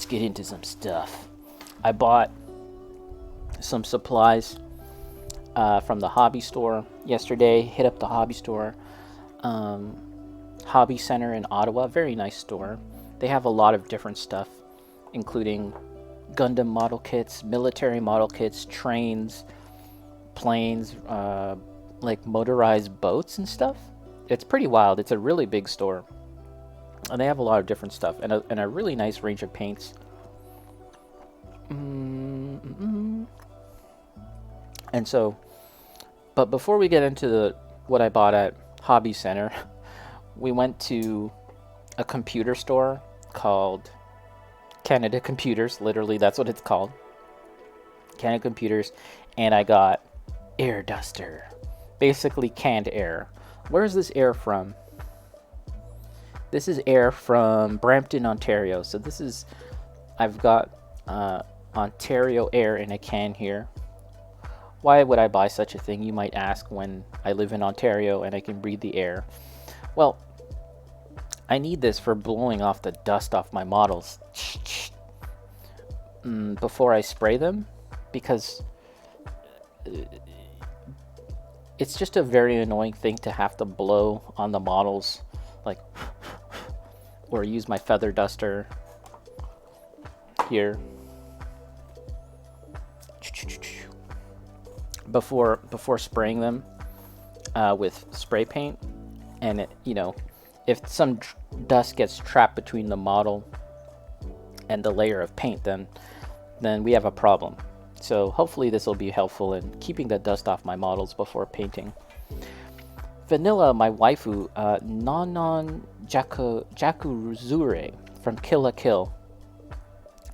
get into some stuff. I bought some supplies from the hobby store yesterday. Hit up the hobby store, hobby center in Ottawa. Very nice store. They have a lot of different stuff, including Gundam model kits, military model kits, trains, planes, like motorized boats and stuff. It's pretty wild. It's a really big store, and they have a lot of different stuff and a really nice range of paints. And so, but before we get into what I bought at Hobby Center, we went to a computer store called Canada Computers. Literally, that's what it's called. Canada Computers. And I got air duster. Basically canned air. Where is this air from? This is air from Brampton, Ontario. So this is, I've got Ontario air in a can here. Why would I buy such a thing, you might ask, when I live in Ontario and I can breathe the air? Well, I need this for blowing off the dust off my models before I spray them, because it's just a very annoying thing to have to blow on the models, like, or use my feather duster here before spraying them with spray paint. And it, you know, if some dust gets trapped between the model and the layer of paint, then we have a problem. So hopefully this will be helpful in keeping the dust off my models before painting. Vanilla, my waifu, Nanon Jakuruzure from Kill la Kill.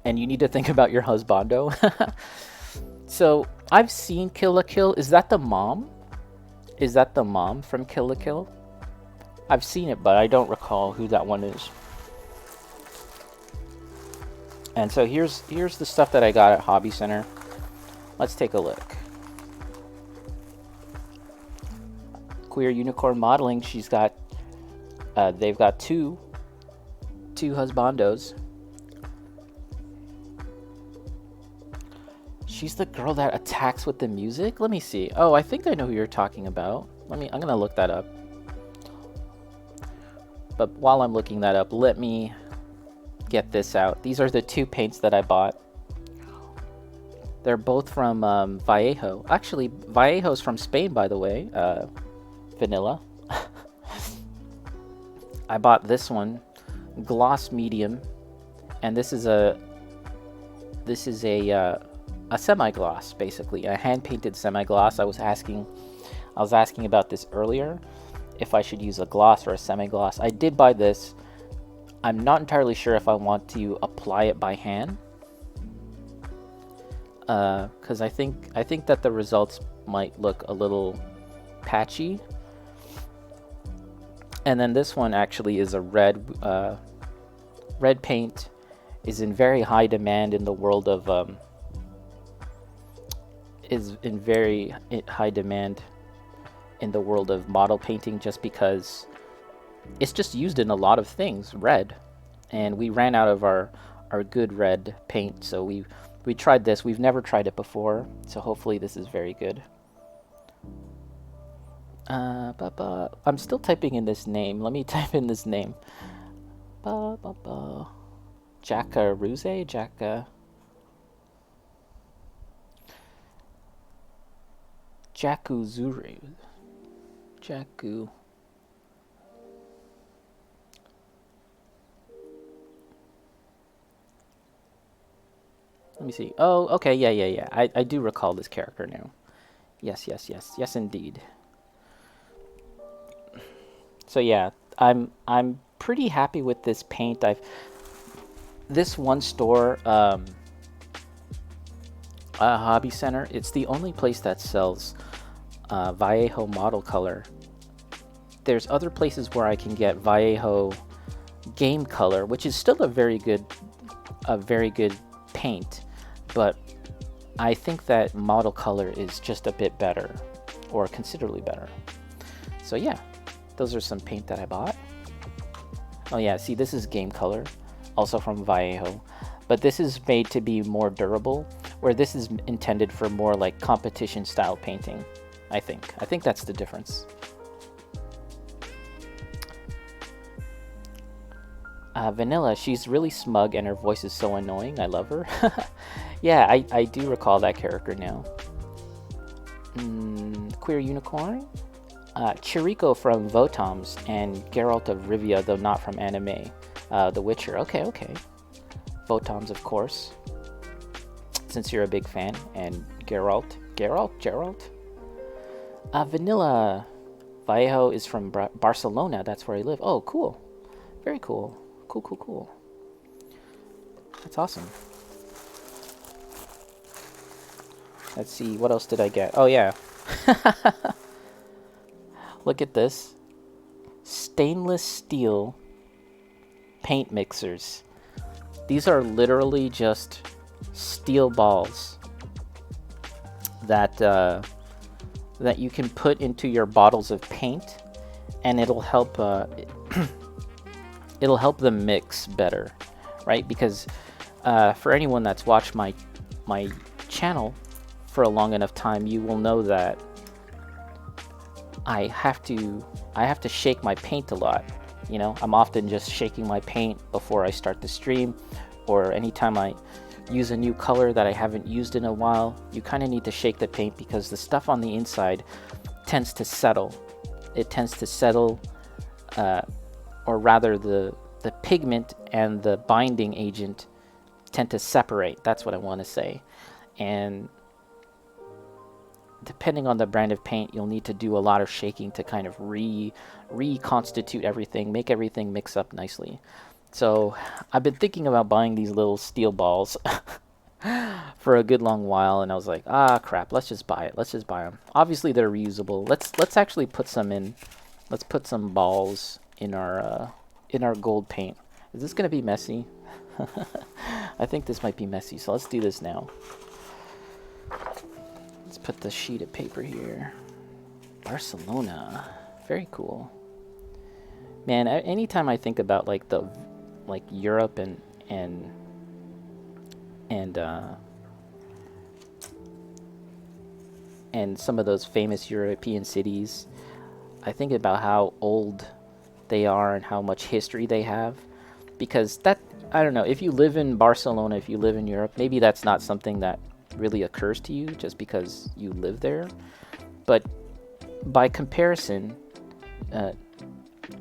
And you need to think about your husbando. So I've seen Kill la Kill. Is that the mom? Is that the mom from Kill la Kill? I've seen it, but I don't recall who that one is. And so here's the stuff that I got at Hobby Center. Let's take a look. Queer Unicorn Modeling. She's got, they've got two husbandos. She's the girl that attacks with the music. Let me see. Oh, I think I know who you're talking about. I'm gonna look that up. But while I'm looking that up, let me get this out. These are the two paints that I bought. They're both from Vallejo. Actually, Vallejo's from Spain, by the way. Vanilla. I bought this one, gloss medium, and this is a semi-gloss, basically a hand-painted semi-gloss. I was asking about this earlier, if I should use a gloss or a semi-gloss. I did buy this. I'm not entirely sure if I want to apply it by hand, because I think that the results might look a little patchy. And then this one actually is a red paint, is in very high demand in the world of model painting, just because it's just used in a lot of things, red. And we ran out of our good red paint, so we tried this. We've never tried it before, so hopefully this is very good. I'm still typing in this name. Let me type in this name. Jakaruse? Jakuzure. Jaku. Let me see. Oh, okay, yeah. I do recall this character now. Yes, indeed. So yeah, I'm pretty happy with this paint. This one store, Hobby Center, it's the only place that sells Vallejo model color. There's other places where I can get Vallejo game color, which is still a very good paint, but I think that model color is just a bit better, or considerably better. So yeah, those are some paint that I bought. Oh yeah, see, this is game color, also from Vallejo. but this is made to be more durable, where this is intended for more like competition style painting. I think that's the difference. Vanilla, she's really smug and her voice is so annoying. I love her. Yeah, I do recall that character now. Queer Unicorn? Chirico from Votoms and Geralt of Rivia, though not from anime. The Witcher. Okay. Votoms, of course. Since you're a big fan. And Geralt. Vanilla. Vallejo is from Barcelona. That's where I live. Oh, cool. Very cool. Cool. That's awesome. Let's see, what else did I get? Oh, yeah. Look at this. Stainless steel paint mixers. These are literally just steel balls that that you can put into your bottles of paint, and it'll help it'll help them mix better, right? Because for anyone that's watched my channel for a long enough time, you will know that I have to shake my paint a lot. You know, I'm often just shaking my paint before I start the stream, or anytime I use a new color that I haven't used in a while. You kind of need to shake the paint because the stuff on the inside tends to settle. It tends to settle, or rather the pigment and the binding agent tend to separate. That's what I want to say. And depending on the brand of paint, you'll need to do a lot of shaking to kind of reconstitute everything, make everything mix up nicely. So I've been thinking about buying these little steel balls for a good long while, and I was like, crap, let's just buy it. Let's just buy them. Obviously they're reusable. Let's actually put some in. Let's put some balls in our gold paint. Is this gonna be messy? I think this might be messy, so let's do this now. Let's put the sheet of paper here. Barcelona, very cool. Man, anytime I think about like Europe and some of those famous European cities, I think about how old they are and how much history they have. Because that, I don't know, if you live in Barcelona, if you live in Europe, maybe that's not something that really occurs to you just because you live there. But by comparison,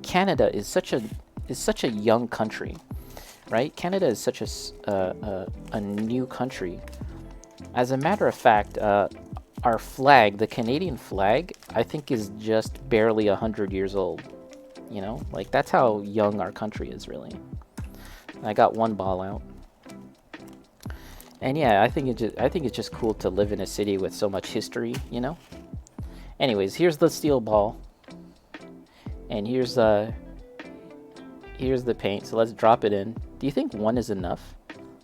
Canada is such a young country, right? Canada is such a new country. As a matter of fact, our flag, the Canadian flag, I think is just barely 100 years old. You know, like that's how young our country is, really. I got one ball out. And yeah, I think it's just cool to live in a city with so much history, you know? Anyways, here's the steel ball. And here's the paint. So let's drop it in. Do you think one is enough?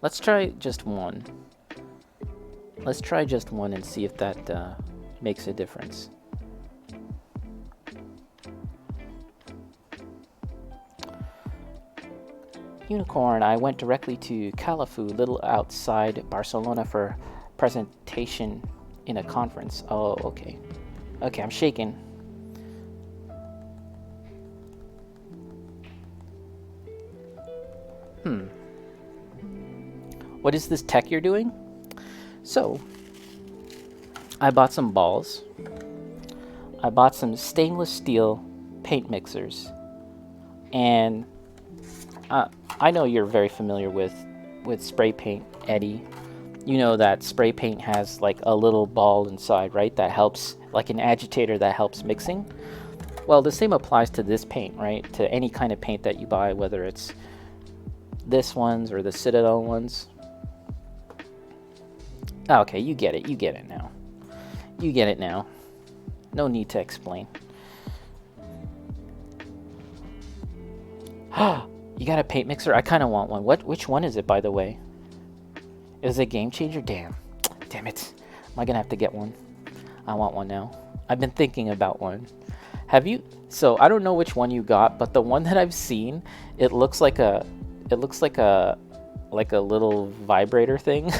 Let's try just one. Let's try just one and see if that makes a difference. Unicorn, I went directly to Calafou, little outside Barcelona, for presentation in a conference. Oh, okay. Okay, I'm shaking. What is this tech you're doing? So, I bought some balls. I bought some stainless steel paint mixers. And I know you're very familiar with spray paint, Eddie. You know that spray paint has like a little ball inside, right? That helps, like an agitator that helps mixing. Well, the same applies to this paint, right? To any kind of paint that you buy, whether it's this ones or the Citadel ones. Okay, you get it. You get it now. You get it now. No need to explain. You got a paint mixer? I kind of want one. Which one is it, by the way? Is it a game changer? Damn it. Am I gonna have to get one? I want one now. I've been thinking about one. Have you? So I don't know which one you got, but the one that I've seen, it looks like a like a little vibrator thing.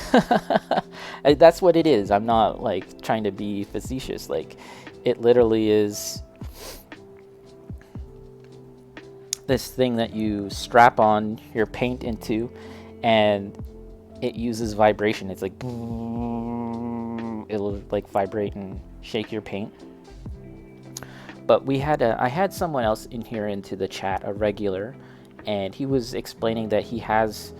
That's what it is. I'm not like trying to be facetious. Like, it literally is this thing that you strap on your paint into, and it uses vibration. It's like it'll like vibrate and shake your paint. But I had someone else in here into the chat, a regular, and he was explaining that he has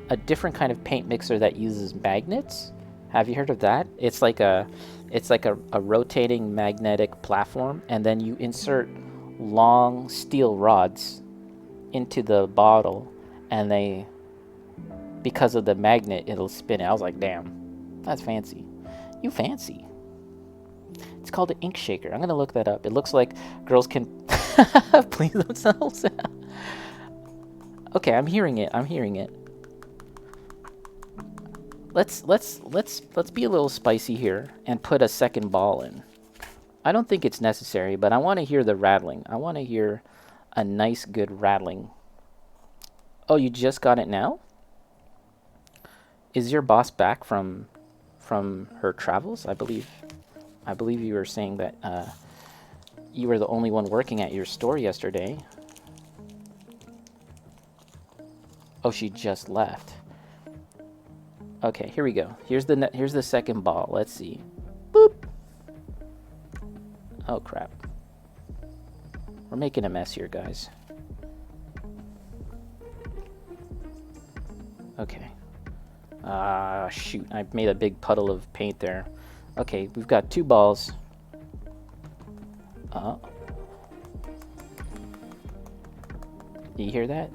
a different kind of paint mixer that uses magnets. Have you heard of that? It's like a rotating magnetic platform, and then you insert long steel rods into the bottle, and because of the magnet, it'll spin it. I was like, damn, that's fancy. You fancy. It's called an ink shaker. I'm gonna look that up. It looks like girls can please themselves. Okay, I'm hearing it. Let's be a little spicy here and put a second ball in. I don't think it's necessary, but I want to hear the rattling. I want to hear a nice, good rattling. Oh, you just got it now? Is your boss back from her travels? I believe you were saying that you were the only one working at your store yesterday. Oh, she just left. Okay, here we go. Here's the second ball. Let's see. Boop. Oh crap. We're making a mess here, guys. Okay. Shoot. I made a big puddle of paint there. Okay, we've got 2 balls. Do you hear that?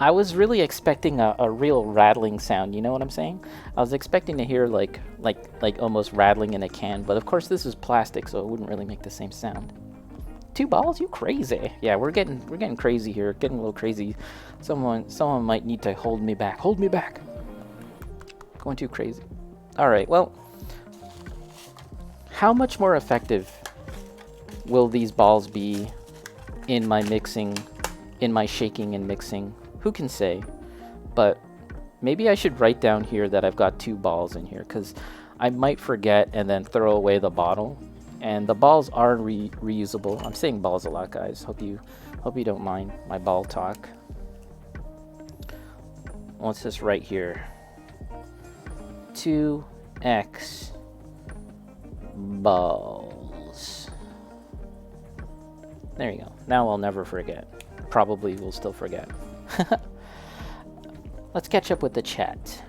I was really expecting a real rattling sound, you know what I'm saying? I was expecting to hear like almost rattling in a can, but of course this is plastic, so it wouldn't really make the same sound. 2 balls? You crazy. Yeah, we're getting crazy here, getting a little crazy. Someone might need to hold me back. Hold me back. Going too crazy. All right, well, how much more effective will these balls be in my mixing, in my shaking and mixing? Who can say? But maybe I should write down here that I've got 2 balls in here, because I might forget and then throw away the bottle. And the balls are reusable. I'm saying balls a lot, guys. Hope you don't mind my ball talk. What's this right here? 2x balls. There you go. Now I'll never forget. Probably will still forget. Let's catch up with the chat.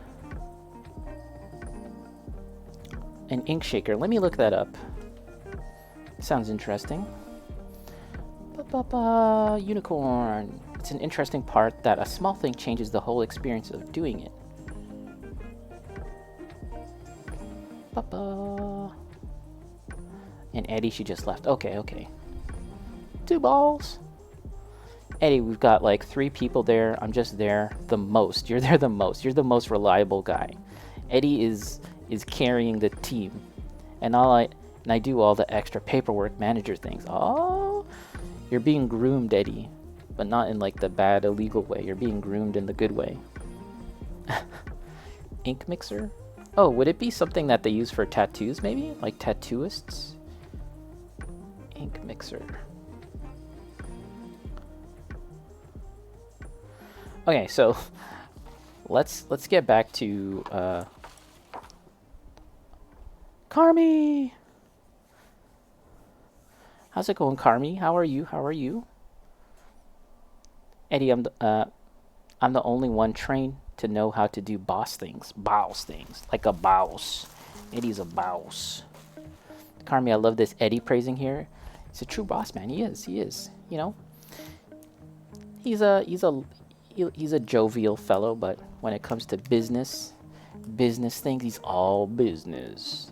An ink shaker. Let me look that up. Sounds interesting. Unicorn. It's an interesting part that a small thing changes the whole experience of doing it. And Eddie, she just left. Okay. 2 balls. Eddie, we've got like 3 people there. I'm just there the most. You're there the most. You're the most reliable guy. Eddie is carrying the team, and I do all the extra paperwork, manager things. Oh, you're being groomed, Eddie, but not in like the bad, illegal way. You're being groomed in the good way. Ink mixer? Oh, would it be something that they use for tattoos, maybe? Like tattooists? Ink mixer. Okay, so let's get back to Carmi. How's it going, Carmi? How are you? Eddie, I'm the only one trained to know how to do boss things, like a boss. Eddie's a boss. Carmi, I love this Eddie praising here. He's a true boss, man. He is. You know, he's a jovial fellow, but when it comes to business things, he's all business.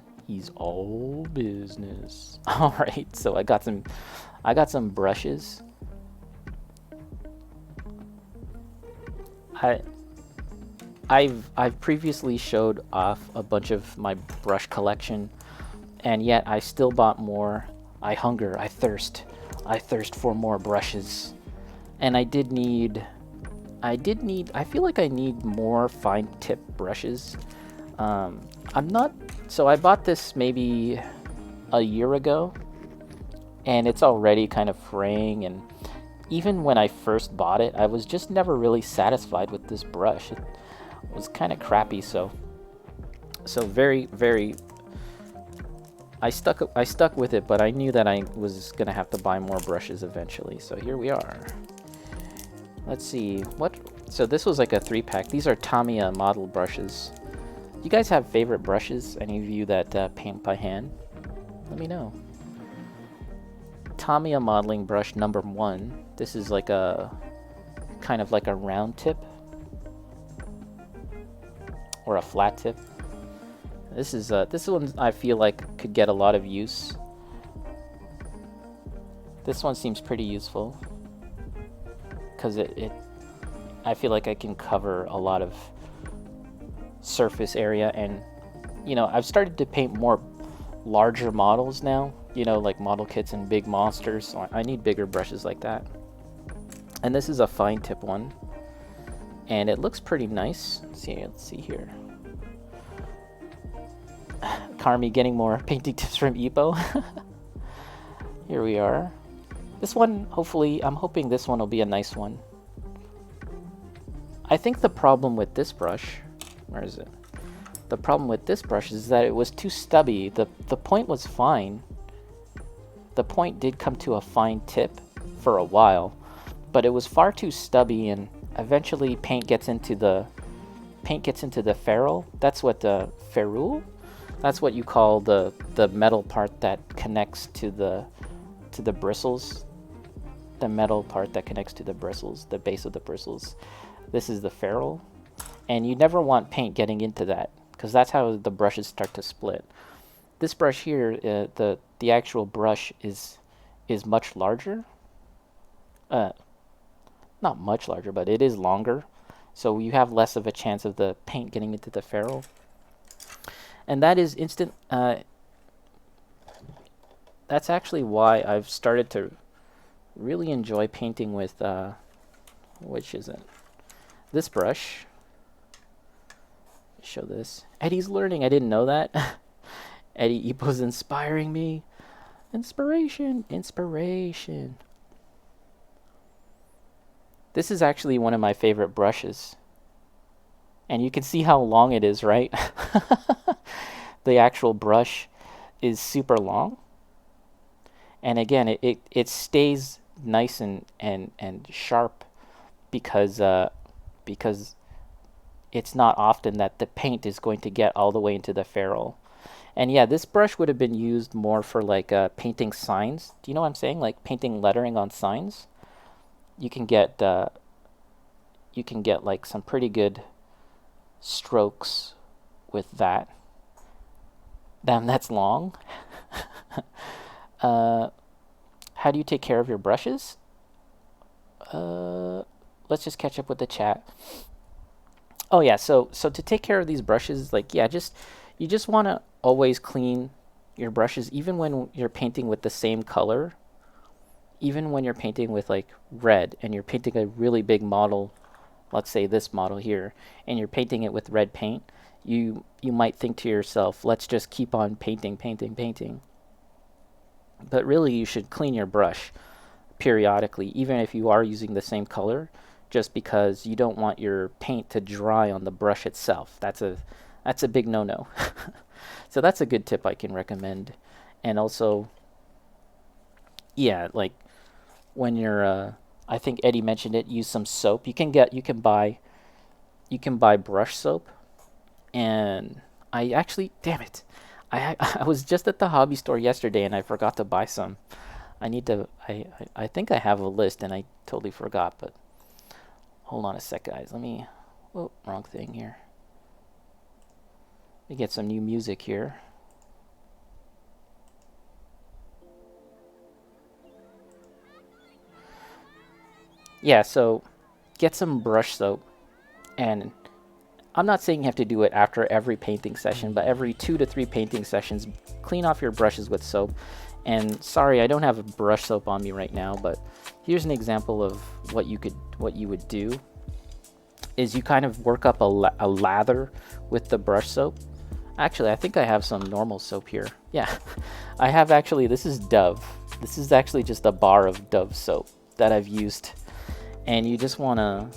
All right, so I got some brushes. I've previously showed off a bunch of my brush collection, and yet I still bought more. I thirst for more brushes, and I did need I feel like I need more fine tip brushes. I'm not, so I bought this maybe a year ago, and it's already kind of fraying, and even when I first bought it, I was just never really satisfied with this brush. It was kind of crappy, so very, very, I stuck with it, but I knew that I was gonna have to buy more brushes eventually. So here we are. Let's see what. So this was like a 3-pack. These are Tamiya model brushes. You guys have favorite brushes? Any of you that paint by hand? Let me know. Tamiya modeling brush number 1. This is like a kind of like a round tip or a flat tip. This one I feel like could get a lot of use. This one seems pretty useful because I feel like I can cover a lot of surface area, and you know, I've started to paint more larger models now, you know, like model kits and big monsters, so I need bigger brushes like that. And this is a fine tip one, and it looks pretty nice. Let's see here. Carmi getting more painting tips from Ipo. Here we are. This one, hopefully, I'm hoping this one will be a nice one. I think the problem with this brush, where is it? The problem with this brush is that it was too stubby. The point was fine. The point did come to a fine tip for a while, but it was far too stubby, and eventually paint gets into the ferrule. That's what the ferrule? That's what you call the metal part that connects to the bristles. The metal part that connects to the bristles, the base of the bristles. This is the ferrule, and you never want paint getting into that, because that's how the brushes start to split. This brush here, the actual brush is much larger. Not much larger, but it is longer, so you have less of a chance of the paint getting into the ferrule. And that is instant. That's actually why I've started to really enjoy painting with which is it? This brush. Show this. Eddie's learning. I didn't know that. Eddie Ipo's inspiring me. Inspiration. This is actually one of my favorite brushes. And you can see how long it is, right? The actual brush is super long. And again, it stays nice and sharp because it's not often that the paint is going to get all the way into the ferrule. And yeah, this brush would have been used more for like painting signs. Do you know what I'm saying? Like painting lettering on signs. You can get like some pretty good strokes with that. Damn, that's long. How do you take care of your brushes? Let's just catch up with the chat. Oh yeah, so to take care of these brushes, like yeah, you just want to always clean your brushes, even when you're painting with the same color. Even when you're painting with like red and you're painting a really big model, let's say this model here, and you're painting it with red paint, you might think to yourself, let's just keep on painting. But really, you should clean your brush periodically, even if you are using the same color, just because you don't want your paint to dry on the brush itself. That's a big no-no. So that's a good tip I can recommend. And also, yeah, like when you're I think Eddie mentioned it, use some soap. You can buy brush soap. And I actually, damn it, I was just at the hobby store yesterday and I forgot to buy some. I think I have a list and I totally forgot, but hold on a sec, guys. Whoa, wrong thing here. Let me get some new music here. Yeah, so get some brush soap, and I'm not saying you have to do it after every painting session, but every 2 to 3 painting sessions, clean off your brushes with soap. And sorry, I don't have a brush soap on me right now, but here's an example of what you would do. is you kind of work up a lather with the brush soap. Actually, I think I have some normal soap here. Yeah, I have actually, this is Dove. This is actually just a bar of Dove soap that I've used. And you just wanna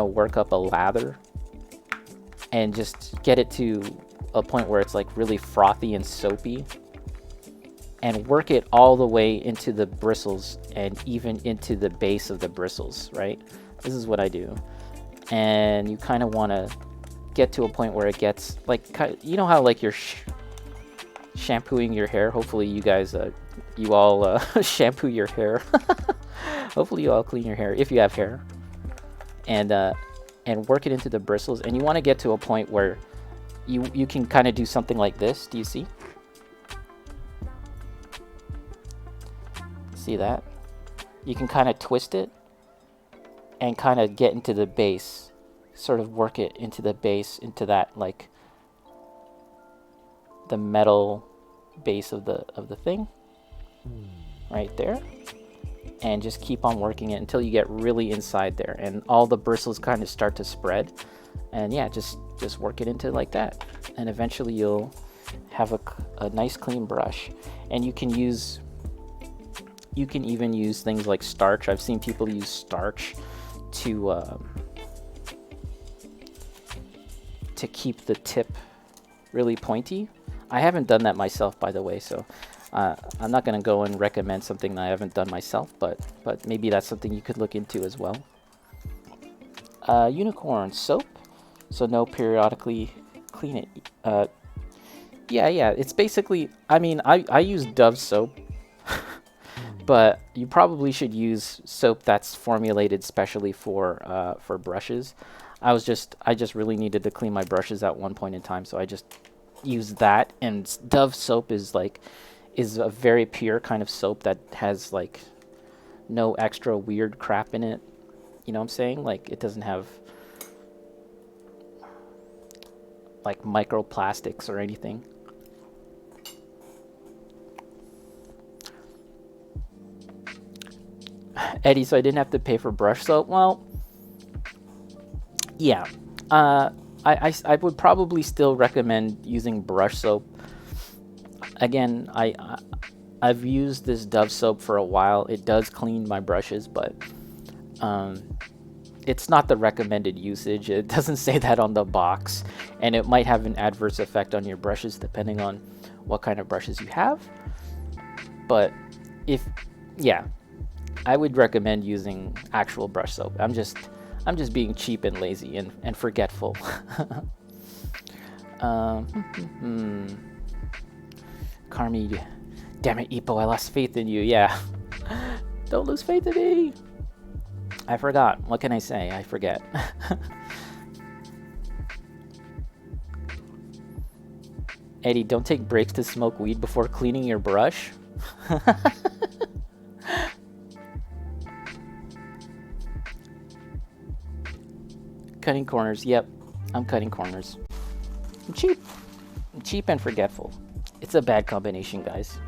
work up a lather and just get it to a point where it's like really frothy and soapy. And work it all the way into the bristles and even into the base of the bristles, right? This is what I do. And you kind of want to get to a point where it gets like, you know how like you're shampooing your hair? Hopefully you guys, you all shampoo your hair. Hopefully you all clean your hair if you have hair. And work it into the bristles. And you want to get to a point where you can kind of do something like this. Do you see? See that? You can kind of twist it and kind of get into the base, sort of work it into the base, into that like the metal base of the thing right there, and just keep on working it until you get really inside there and all the bristles kind of start to spread. And yeah, just work it into like that, and eventually you'll have a nice clean brush. And you can even use things like Starch. I've seen people use Starch to keep the tip really pointy. I haven't done that myself, by the way, so I'm not going to go and recommend something that I haven't done myself, but maybe that's something you could look into as well. Unicorn soap, so no periodically clean it. Yeah, it's basically, I mean, I use Dove soap. But you probably should use soap that's formulated specially for brushes. I just really needed to clean my brushes at one point in time, so I just used that. And Dove soap is a very pure kind of soap that has like no extra weird crap in it. You know what I'm saying? Like it doesn't have like microplastics or anything. Eddie, so I didn't have to pay for brush soap. Well, yeah. I would probably still recommend using brush soap. Again, I've used this Dove soap for a while. It does clean my brushes, but it's not the recommended usage. It doesn't say that on the box, and it might have an adverse effect on your brushes depending on what kind of brushes you have. But I would recommend using actual brush soap. I'm just being cheap and lazy and forgetful. Carmi, damn it, Ippo, I lost faith in you. Yeah, don't lose faith in me. I forgot. What can I say? I forget. Eddie, don't take breaks to smoke weed before cleaning your brush. Cutting corners. Yep, I'm cutting corners. I'm cheap and forgetful. It's a bad combination, guys.